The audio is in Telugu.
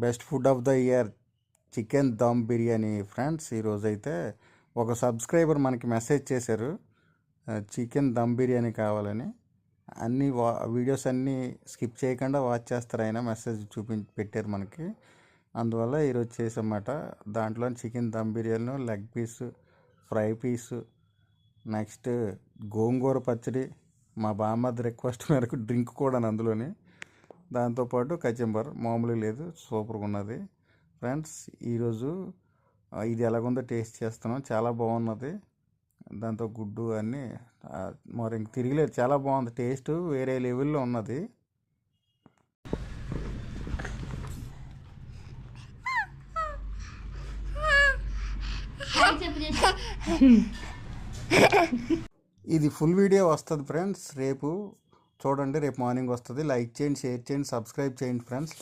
Best food of the year chicken dum biryani friends. ఈరోజైతే ఒక సబ్స్క్రైబర్ మనకి మెసేజ్ చేశారు చికెన్ దమ్ బిర్యానీ కావాలని. అన్ని వీడియోస్ అన్నీ స్కిప్ చేయకుండా వాచ్ చేస్తారు, ఆయన మెసేజ్ పెట్టారు మనకి. అందువల్ల ఈరోజు చేసామాట. దాంట్లో chicken dum biryani, leg piece, fry piece, next gongura పచ్చడి, మా బామ్మది రిక్వెస్ట్ మేరకు డ్రింక్ కూడా అందులోని, దాంతోపాటు కచంబర్. మామూలు లేదు, సూపర్గా ఉన్నది ఫ్రెండ్స్. ఈరోజు ఇది ఎలాగుందో టేస్ట్ చేస్తున్నాం, చాలా బాగున్నది. దాంతో గుడ్డు అన్నీ మరి ఇంక తిరిగిలేదు, చాలా బాగుంది, టేస్ట్ వేరే లెవెల్లో ఉన్నది. ఇది ఫుల్ వీడియో వస్తుంది ఫ్రెండ్స్, రేపు చూడండి, రేపు మార్నింగ్ వస్తుంది. లైక్ చేయండి, షేర్ చేయండి, సబ్స్క్రైబ్ చేయండి ఫ్రెండ్స్.